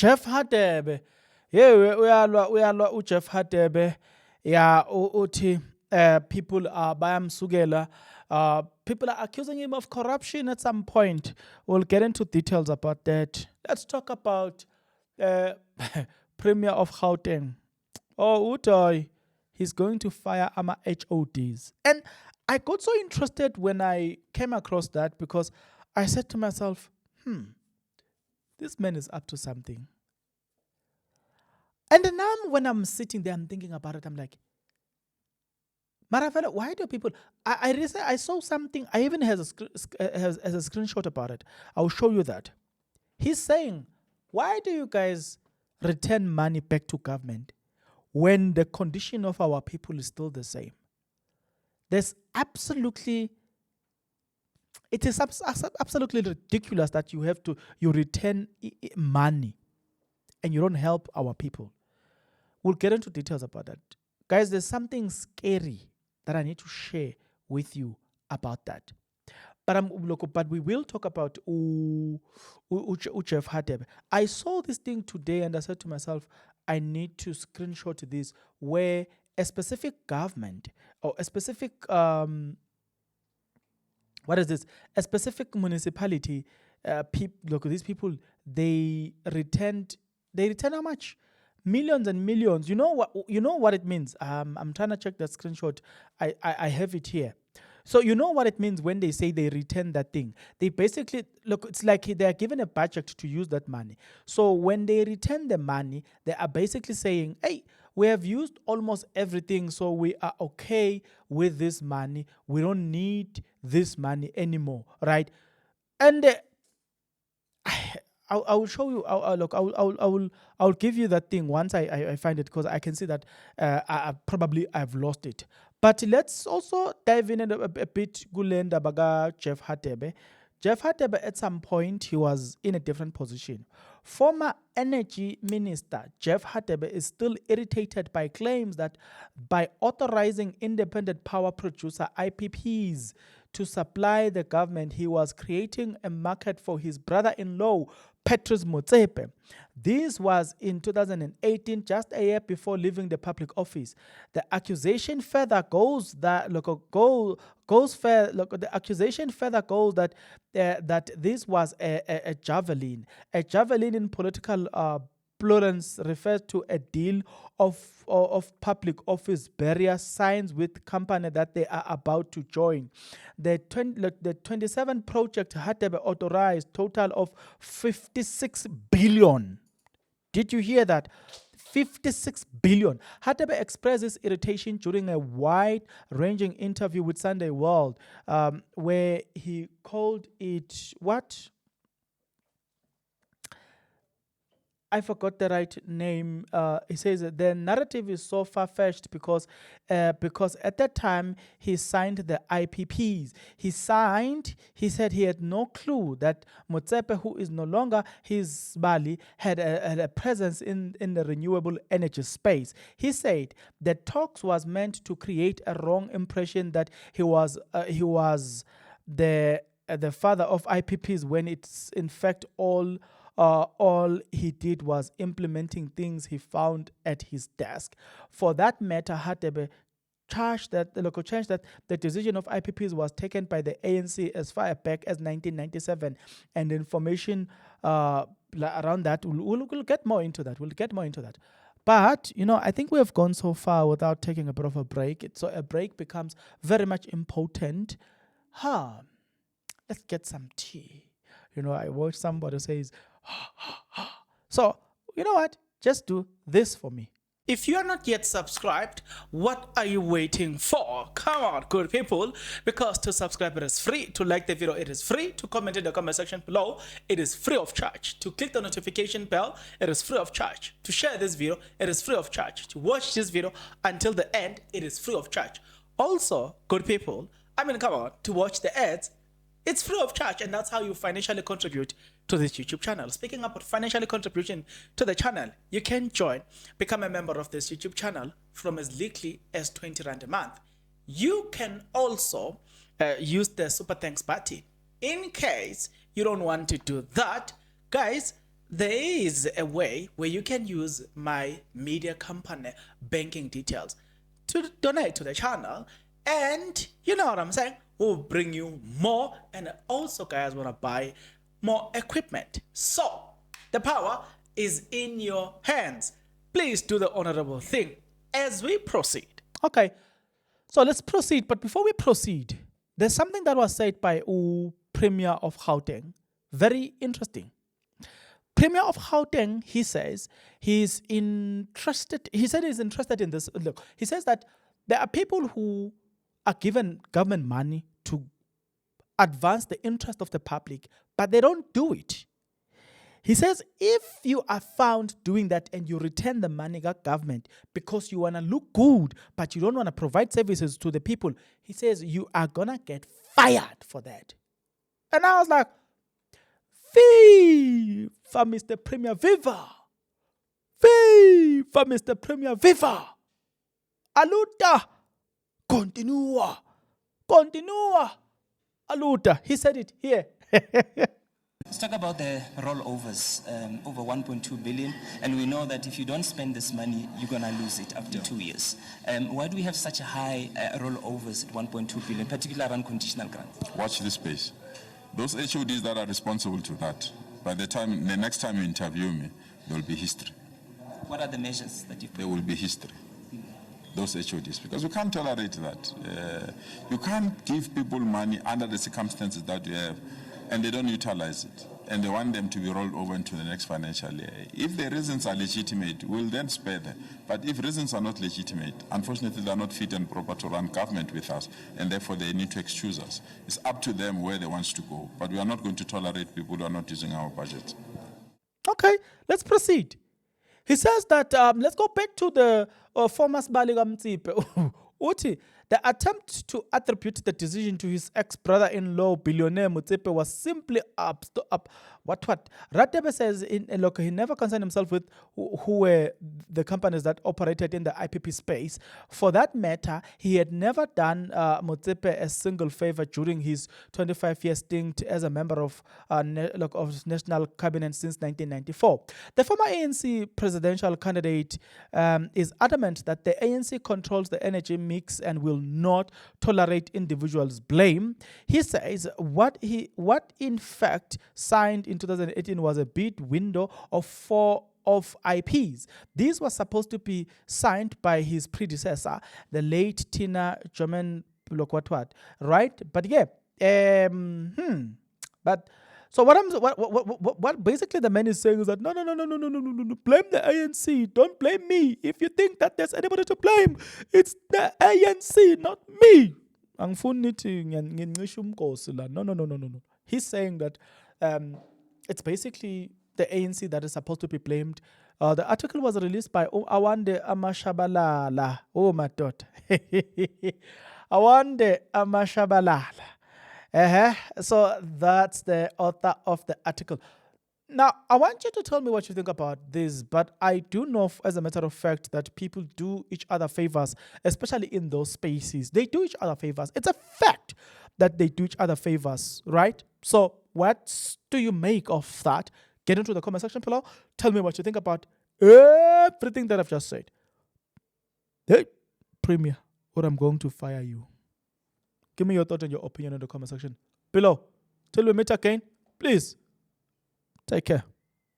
Jeff Radebe. Yeah, uyalwa uJeff Radebe. Yeah, uthi people are bayamsukela. People are accusing him of corruption at some point. We'll get into details about that. Let's talk about Premier of Gauteng. Oh, Utoy, he's going to fire AMA HODs. And I got so interested when I came across that because I said to myself, this man is up to something. And then now when I'm sitting there, I'm thinking about it, I'm like, Maravela, why do people? I saw something, I even has a screenshot about it. I'll show you that. He's saying, why do you guys return money back to government when the condition of our people is still the same? There's absolutely, it is absolutely ridiculous that you return money and you don't help our people. We'll get into details about that. Guys, there's something scary that I need to share with you about that. But we will talk about Jeff Radebe. I saw this thing today and I said to myself, I need to screenshot this where a specific government or a specific a specific municipality, these people, they returned how much? Millions and millions. You know what it means. I'm trying to check that screenshot. I have it here. So you know what it means when they say they return that thing. They basically, it's like they are given a budget to use that money. So when they return the money, they are basically saying, hey, we have used almost everything, so we are okay with this money. We don't need this money anymore, right? And I will show you. I'll give you that thing once I find it, because I can see that I've lost it. But let's also dive in a bit. Gulenda baga Jeff Radebe. Jeff Radebe, at some point, he was in a different position. Former Energy Minister Jeff Radebe is still irritated by claims that by authorizing independent power producer IPPs to supply the government, he was creating a market for his brother-in-law, Patrice Motsepe. This was in 2018, just a year before leaving the public office. The accusation further goes that that this was a javelin. A javelin in political plurals refers to a deal of public office barrier signs with company that they are about to join. The 27 project Radebe authorized total of 56 billion. Did you hear that? 56 billion. Radebe expressed his irritation during a wide-ranging interview with Sunday World, where he called it what? I forgot the right name. He says that the narrative is so far-fetched because at that time he signed the IPPs. He said he had no clue that Motsepe, who is no longer his Bali, had a presence in the renewable energy space. He said the talks was meant to create a wrong impression that he was the father of IPPs, when it's in fact all he did was implementing things he found at his desk. For that matter, Radebe charged that the decision of IPPs was taken by the ANC as far back as 1997, and information around that, we'll get more into that. But, I think we have gone so far without taking a bit of a break. So a break becomes very much important. Let's get some tea. I watched somebody says, so, you know what? Just do this for me. If you are not yet subscribed, what are you waiting for? Come on, good people. Because to subscribe, it is free. To like the video, it is free. To comment in the comment section below, it is free of charge. To click the notification bell, it is free of charge. To share this video, it is free of charge. To watch this video until the end, it is free of charge. Also, good people, come on, to watch the ads, it's free of charge, and that's how you financially contribute to this YouTube channel. Speaking about financially contribution to the channel, you can become a member of this YouTube channel from as little as 20 Rand a month. You can also use the Super Thanks button. In case you don't want to do that, guys, there is a way where you can use my media company banking details to donate to the channel, and you know what I'm saying, we'll bring you more, and also guys want to buy more equipment. So the power is in your hands. Please do the honorable thing as we proceed. Okay, so let's proceed. But before we proceed, there's something that was said by Premier of Gauteng. Very interesting. Premier of Gauteng, he says he's interested. He said he's interested in this. Look, he says that there are people who are given government money to advance the interest of the public, but they don't do it. He says if you are found doing that and you return the money to government because you want to look good, but you don't want to provide services to the people, he says you are going to get fired for that. And I was like, Viva Mr. Premier, viva! Viva Mr. Premier, viva! Aluta! Continua! Continua! Aluta! He said it here. Let's talk about the rollovers, over 1.2 billion, and we know that if you don't spend this money, you're going to lose it after 2 years. Why do we have such a high rollovers at 1.2 billion, particularly around conditional grants? Watch this space. Those HODs that are responsible to that, by the next time you interview me, there will be history. What are the measures that you've put? There will be history. Those HODs, because we can't tolerate that. You can't give people money under the circumstances that you have, and they don't utilize it, and they want them to be rolled over into the next financial year. If the reasons are legitimate, we'll then spare them. But if reasons are not legitimate, unfortunately, they are not fit and proper to run government with us, and therefore they need to excuse us. It's up to them where they want to go, but we are not going to tolerate people who are not using our budget. Okay, let's proceed. He says that, let's go back to the former Sibaliga Mtsipe. Uti, the attempt to attribute the decision to his ex-brother-in-law, billionaire Motsepe, was simply what? Radebe says, look, he never concerned himself with who were the companies that operated in the IPP space. For that matter, he had never done Motsepe a single favor during his 25-year stint as a member of National Cabinet since 1994. The former ANC presidential candidate is adamant that the ANC controls the energy mix and will not tolerate individuals' blame. He says what in fact signed in 2018 was a bid window of 4 of IPs. These were supposed to be signed by his predecessor, the late Tina Jomen Lokwatwat, right? But yeah, but so what basically the man is saying is that no, blame the ANC, don't blame me. If you think that there's anybody to blame, it's the ANC, not me. No. He's saying that it's basically the ANC that is supposed to be blamed. The article was released by Awande Amashabalala. Oh my God. Awande Amashabalala. So that's the author of the article. Now, I want you to tell me what you think about this, but I do know, as a matter of fact, that people do each other favors, especially in those spaces. They do each other favors. It's a fact that they do each other favors, right? So what do you make of that? Get into the comment section below. Tell me what you think about everything that I've just said. Hey, Premier, or I'm going to fire you. Give me your thought and your opinion in the comment section below. Till we meet again, please take care.